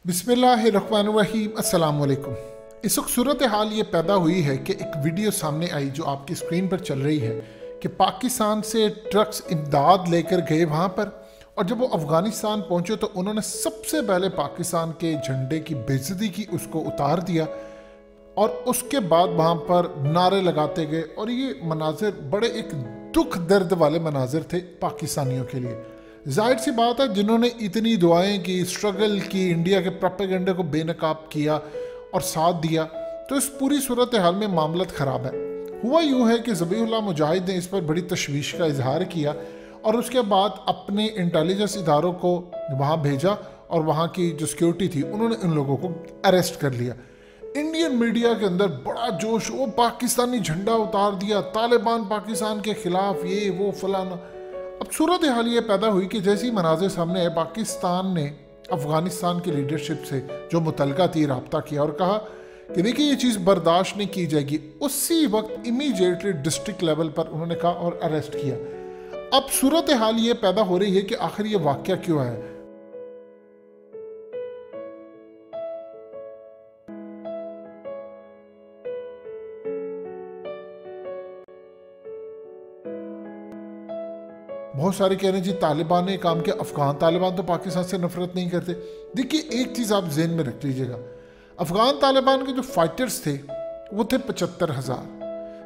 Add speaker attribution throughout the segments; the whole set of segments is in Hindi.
Speaker 1: बिस्मिल्लाहिर्रहमानिर्रहीम अस्सलाम वालेकुम। इस वक्त सूरत हाल ये पैदा हुई है कि एक वीडियो सामने आई जो आपकी स्क्रीन पर चल रही है कि पाकिस्तान से ट्रक्स इमदाद लेकर गए वहाँ पर, और जब वो अफ़गानिस्तान पहुँचे तो उन्होंने सबसे पहले पाकिस्तान के झंडे की बेइज्जती की, उसको उतार दिया और उसके बाद वहाँ पर नारे लगाते गए। और ये मनाजिर बड़े एक दुख दर्द वाले मनाजिर थे पाकिस्तानियों के लिए। जाहिर सी बात है, जिन्होंने इतनी दुआएं की, स्ट्रगल की, इंडिया के प्रोपेगेंडे को बेनकाब किया और साथ दिया, तो इस पूरी सूरत हाल में मामला ख़राब है। हुआ यूँ है कि ज़बीहुल्लाह मुजाहिद ने इस पर बड़ी तशवीश का इजहार किया और उसके बाद अपने इंटेलिजेंस इदारों को वहाँ भेजा और वहाँ की जो सिक्योरिटी थी उन्होंने इन लोगों को अरेस्ट कर लिया। इंडियन मीडिया के अंदर बड़ा जोश, वो पाकिस्तानी झंडा उतार दिया, तालिबान पाकिस्तान के ख़िलाफ़, ये वो फलाना। अब सूरत हाल ये पैदा हुई कि जैसे ही मनाजिर सामने आए, पाकिस्तान ने अफ़गानिस्तान की लीडरशिप से जो मुतलका थी रब्ता किया और कहा कि देखिए ये चीज़ बर्दाश्त नहीं की जाएगी। उसी वक्त इमीडिएटली डिस्ट्रिक्ट लेवल पर उन्होंने कहा और अरेस्ट किया। अब सूरत हाल ये पैदा हो रही है कि आखिर ये वाक़या क्यों है। बहुत सारे कह रहे हैं जी तालिबान ने काम किया। अफ़गान तालिबान तो पाकिस्तान से नफरत नहीं करते। देखिए एक चीज़ आप जहन में रख लीजिएगा, अफ़गान तालिबान के जो फाइटर्स थे वो थे 75,000।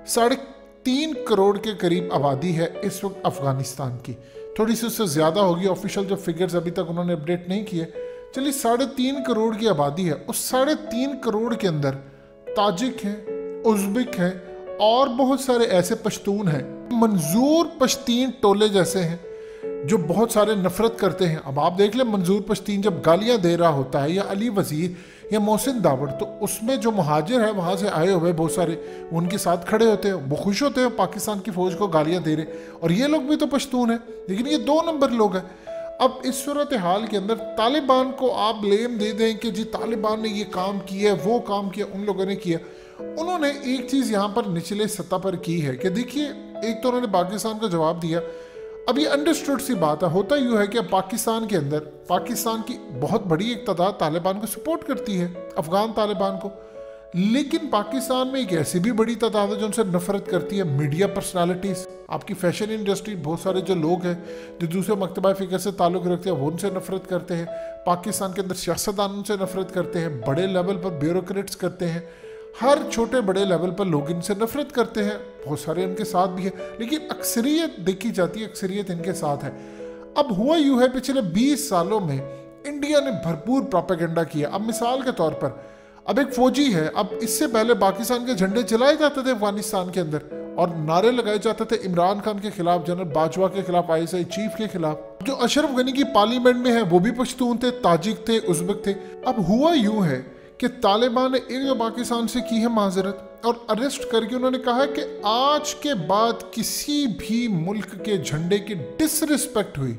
Speaker 1: 3.5 करोड़ के करीब आबादी है इस वक्त अफ़गानिस्तान की, थोड़ी सी उससे ज़्यादा होगी, ऑफिशियल जो फिगर्स अभी तक उन्होंने अपडेट नहीं किए। चलिए 3.5 करोड़ की आबादी है, उस 3.5 करोड़ के अंदर ताजिक हैं, उज़्बेक हैं और बहुत सारे ऐसे पश्तून हैं, मंजूर पश्तीन टोले जैसे हैं जो बहुत सारे नफरत करते हैं। अब आप देख लें, मंजूर पश्तीन जब गालियां दे रहा होता है, या अली वजीर या मोहसिन दावड़, तो उसमें जो मुहाजिर है वहाँ से आए हुए बहुत सारे उनके साथ खड़े होते हैं, वो खुश होते हैं पाकिस्तान की फ़ौज को गालियां दे रहे, और ये लोग भी तो पश्तून हैं, लेकिन ये 2 नंबर लोग हैं। अब इस सूरत हाल के अंदर तालिबान को आप ब्लेम दे दें कि जी तालिबान ने ये काम किया, वो काम किया, उन लोगों ने किया। उन्होंने एक चीज़ यहाँ पर निचले सतह पर की है कि देखिए, एक तो उन्होंने पाकिस्तान का जवाब दिया। अब ये अंडरस्टूड सी बात है, होता यूँ है कि पाकिस्तान के अंदर पाकिस्तान की बहुत बड़ी एक तादाद तालिबान को सपोर्ट करती है, अफ़गान तालिबान को, लेकिन पाकिस्तान में एक ऐसी भी बड़ी तादाद है जो उनसे नफरत करती है। मीडिया पर्सनालिटीज़, आपकी फैशन इंडस्ट्री, बहुत सारे जो लोग हैं जो दूसरे मकतबा फ़िक्र से ताल्लुक़ रखते हैं वो उनसे नफरत करते हैं। पाकिस्तान के अंदर सियासतदान उनसे नफरत करते हैं, बड़े लेवल पर ब्यूरोक्रेट्स करते हैं, हर छोटे बड़े लेवल पर लोग इनसे नफरत करते हैं। बहुत सारे इनके साथ भी है, लेकिन अक्सरियत देखी जाती है, अक्सरियत इनके साथ है। अब हुआ यूँ है, पिछले 20 सालों में इंडिया ने भरपूर प्रोपेगेंडा किया। अब मिसाल के तौर पर, अब एक फौजी है, अब इससे पहले पाकिस्तान के झंडे चलाए जाते थे अफगानिस्तान के अंदर और नारे लगाए जाते थे इमरान खान के खिलाफ, जनरल बाजवा के खिलाफ, ISI चीफ के खिलाफ। जो अशरफ गनी की पार्लियामेंट में है वो भी पश्तून थे, ताजिक थे, उज़्बेक थे। अब हुआ यूँ है कि तालिबान ने एक जो पाकिस्तान से की है माजरत और अरेस्ट करके उन्होंने कहा कि आज के बाद किसी भी मुल्क के झंडे की डिसरिस्पेक्ट हुई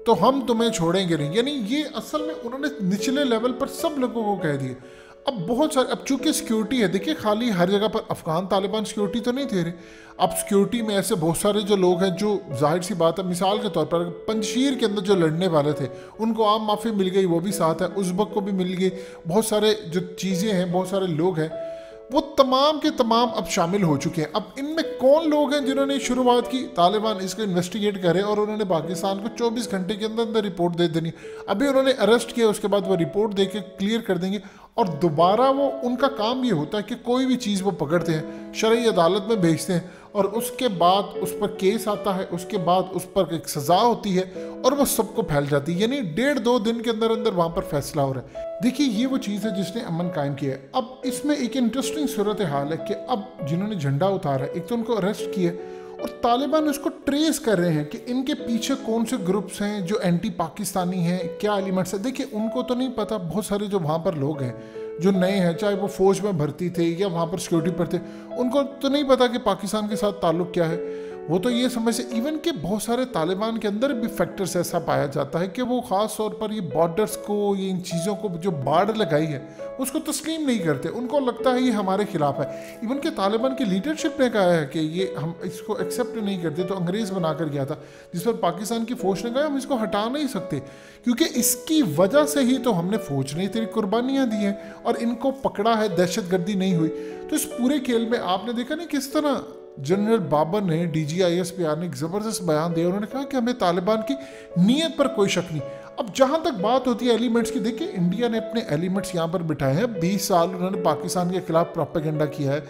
Speaker 1: तो हम तुम्हें छोड़ेंगे नहीं। यानी ये असल में उन्होंने निचले लेवल पर सब लोगों को कह दिया। अब बहुत सारे, अब चूंकि सिक्योरिटी है, देखिए खाली हर जगह पर अफ़गान तालिबान सिक्योरिटी तो नहीं दे रहे। अब सिक्योरिटी में ऐसे बहुत सारे जो लोग हैं जो जाहिर सी बात है, मिसाल के तौर पर पंजशीर के अंदर जो लड़ने वाले थे उनको आम माफ़ी मिल गई, वो भी साथ है, उज़्बेक को भी मिल गई, बहुत सारे जो चीज़ें हैं, बहुत सारे लोग हैं, वो तमाम के तमाम अब शामिल हो चुके हैं। अब इनमें कौन लोग हैं जिन्होंने शुरुआत की? तालिबान इसको इन्वेस्टिगेट करे और उन्होंने पाकिस्तान को 24 घंटे के अंदर अंदर रिपोर्ट दे देनी। अभी उन्होंने अरेस्ट किया, उसके बाद वो रिपोर्ट दे के क्लियर कर देंगे और दोबारा वो, उनका काम ये होता है कि कोई भी चीज़ वो पकड़ते हैं, शरई अदालत में भेजते हैं और उसके बाद उस पर केस आता है, उसके बाद उस पर एक सज़ा होती है और वो सबको फैल जाती है। यानी 1.5-2 दिन के अंदर अंदर वहाँ पर फैसला हो रहा है। देखिए ये वो चीज़ है जिसने अमन कायम किया है। अब इसमें एक इंटरेस्टिंग सूरत हाल है कि अब जिन्होंने झंडा उतारा, एक तो उनको अरेस्ट किया और तालिबान उसको ट्रेस कर रहे हैं कि इनके पीछे कौन से ग्रुप्स हैं जो एंटी पाकिस्तानी हैं, क्या एलिमेंट्स हैं। देखिए उनको तो नहीं पता, बहुत सारे जो वहाँ पर लोग हैं जो नए हैं, चाहे वो फौज में भर्ती थे या वहाँ पर सिक्योरिटी पर थे, उनको तो नहीं पता कि पाकिस्तान के साथ ताल्लुक़ क्या है। वो तो ये समझते इवन कि बहुत सारे तालिबान के अंदर भी फैक्टर्स ऐसा पाया जाता है कि वो ख़ास तौर पर ये बॉर्डर्स को, ये इन चीज़ों को जो बाढ़ लगाई है उसको तस्लीम नहीं करते। उनको लगता है ये हमारे खिलाफ है। इवन के तालिबान की लीडरशिप ने कहा है कि ये हम इसको एक्सेप्ट नहीं करते। तो अंग्रेज़ बनाकर गया था, जिस पर पाकिस्तान की फ़ौज ने कहा हम इसको हटा नहीं सकते, क्योंकि इसकी वजह से ही तो हमने फ़ौज ने इतनी कुर्बानियाँ दी हैं और इनको पकड़ा है, दहशतगर्दी नहीं हुई। तो इस पूरे खेल में आपने देखा नहीं किस तरह जनरल बाबर ने, DGISPR ने एक ज़बरदस्त बयान दिया। उन्होंने कहा कि हमें तालिबान की नीयत पर कोई शक नहीं। अब जहाँ तक बात होती है एलिमेंट्स की, देखिए इंडिया ने अपने एलिमेंट्स यहाँ पर बिठाए हैं। 20 साल उन्होंने पाकिस्तान के खिलाफ प्रोपेगेंडा किया है,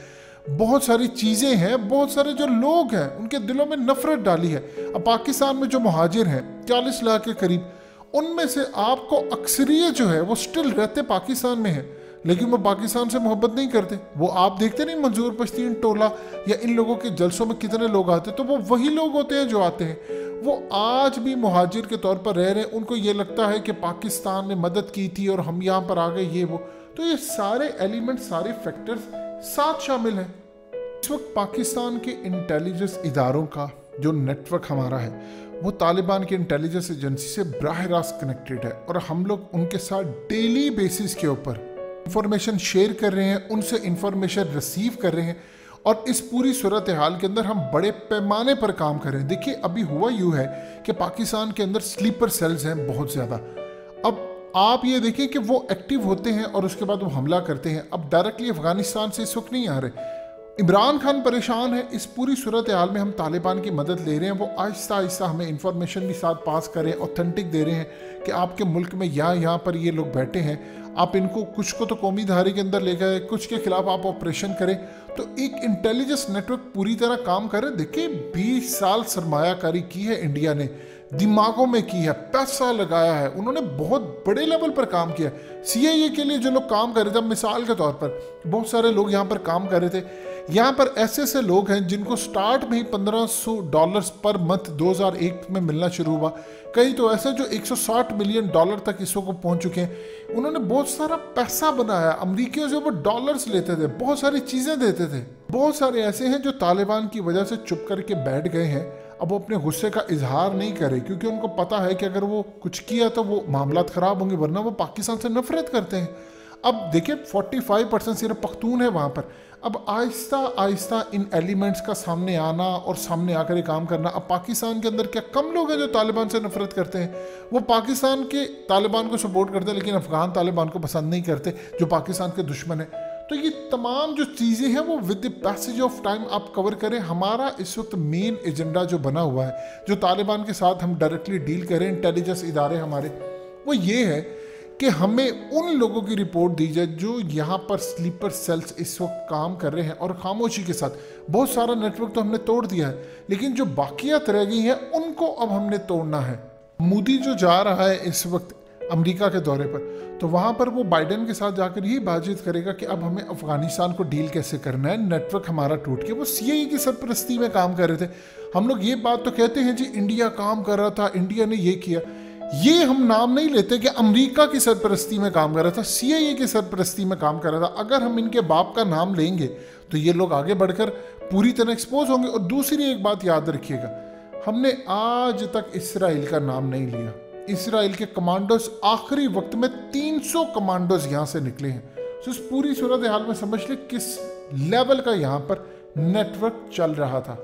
Speaker 1: बहुत सारी चीज़ें हैं, बहुत सारे जो लोग हैं उनके दिलों में नफरत डाली है। अब पाकिस्तान में जो मुहाजिर हैं 40 लाख के करीब, उनमें से आपको अक्सरियत जो है वो स्टिल रहते पाकिस्तान में है, लेकिन वो पाकिस्तान से मोहब्बत नहीं करते। वो आप देखते नहीं मंजूर पश्तीन टोला या इन लोगों के जलसों में कितने लोग आते हैं, तो वो वही लोग होते हैं जो आते हैं। वो आज भी मुहाजिर के तौर पर रह रहे हैं। उनको ये लगता है कि पाकिस्तान ने मदद की थी और हम यहाँ पर आ गए, ये वो। तो ये सारे एलिमेंट, सारे फैक्टर्स साथ शामिल हैं। इस वक्त पाकिस्तान के इंटेलिजेंस इदारों का जो नेटवर्क हमारा है वो तालिबान की इंटेलिजेंस एजेंसी से बराह रास्त कनेक्टेड है, और हम लोग उनके साथ डेली बेसिस के ऊपर इंफॉर्मेशन शेयर कर रहे हैं, उनसे इंफॉर्मेशन रिसीव कर रहे हैं, और इस पूरी सूरत हाल के अंदर हम बड़े पैमाने पर काम कर रहे हैं। देखिए अभी हुआ यूँ है कि पाकिस्तान के अंदर स्लीपर सेल्स हैं बहुत ज़्यादा। अब आप ये देखिए कि वो एक्टिव होते हैं और उसके बाद वो हमला करते हैं। अब डायरेक्टली अफगानिस्तान से इस वक्त नहीं आ रहे। इमरान खान परेशान है। इस पूरी सूरत हाल में हम तालिबान की मदद ले रहे हैं। वो आहिस्ता आहिस्ता हमें इंफॉर्मेशन भी साथ पास करें, ऑथेंटिक दे रहे हैं कि आपके मुल्क में यहाँ पर ये लोग बैठे हैं, आप इनको कुछ को तो कौमी धारे के अंदर ले गए, कुछ के खिलाफ आप ऑपरेशन करें। तो एक इंटेलिजेंस नेटवर्क पूरी तरह काम कर रहे हैं। देखिए 20 साल सरमायाकारी की है इंडिया ने, दिमागों में की है, पैसा लगाया है, उन्होंने बहुत बड़े लेवल पर काम किया। CIA के लिए जो लोग काम कर रहे थे, मिसाल के तौर पर बहुत सारे लोग यहाँ पर काम कर रहे थे। यहाँ पर ऐसे ऐसे लोग हैं जिनको स्टार्ट में ही $1500 पर मंथ 2001 में मिलना शुरू हुआ। कई तो ऐसे जो $160 मिलियन तक इस वक्त पहुँच चुके हैं। उन्होंने बहुत सारा पैसा बनाया, अमरीकियों से वो डॉलर्स लेते थे, बहुत सारी चीज़ें देते थे। बहुत सारे ऐसे हैं जो तालिबान की वजह से चुप करके बैठ गए हैं। अब वो अपने गुस्से का इजहार नहीं करे, क्योंकि उनको पता है कि अगर वो कुछ किया तो वो मामलात ख़राब होंगे, वरना वो पाकिस्तान से नफरत करते हैं। अब देखिए 45% सिर्फ पख्तून है वहाँ पर। अब आहिस्ता आहिस्ता इन एलिमेंट्स का सामने आना और सामने आकर ये काम करना। अब पाकिस्तान के अंदर क्या कम लोग हैं जो तालिबान से नफरत करते हैं? वो पाकिस्तान के तालिबान को सपोर्ट करते हैं, लेकिन अफगान तालिबान को पसंद नहीं करते जो पाकिस्तान के दुश्मन है। तो ये तमाम जो चीज़ें हैं वो with the passage of time आप कवर करें। हमारा इस वक्त मेन एजेंडा जो बना हुआ है, जो तालिबान के साथ हम डायरेक्टली डील करें, इंटेलिजेंस इदारे हमारे, वो ये है कि हमें उन लोगों की रिपोर्ट दी जाए जो यहाँ पर स्लीपर सेल्स इस वक्त काम कर रहे हैं, और खामोशी के साथ। बहुत सारा नेटवर्क तो हमने तोड़ दिया है, लेकिन जो बाकियात रह गई हैं उनको अब हमने तोड़ना है। मोदी जो जा रहा है इस वक्त अमेरिका के दौरे पर, तो वहाँ पर वो बाइडेन के साथ जाकर यही बातचीत करेगा कि अब हमें अफगानिस्तान को डील कैसे करना है। नेटवर्क हमारा टूट गया। वो CIA की सरपरस्ती में काम कर रहे थे। हम लोग ये बात तो कहते हैं जी इंडिया काम कर रहा था, इंडिया ने ये किया। ये हम नाम नहीं लेते कि अमेरिका की सरपरस्ती में काम कर रहा था, CIA की सरपरस्ती में काम कर रहा था। अगर हम इनके बाप का नाम लेंगे तो ये लोग आगे बढ़कर पूरी तरह एक्सपोज होंगे। और दूसरी एक बात याद रखिएगा, हमने आज तक इसराइल का नाम नहीं लिया। इसराइल के कमांडोज आखिरी वक्त में 300 कमांडोज यहाँ से निकले हैं। तो इस पूरी सूरत हाल में समझ ले किस लेवल का यहाँ पर नेटवर्क चल रहा था।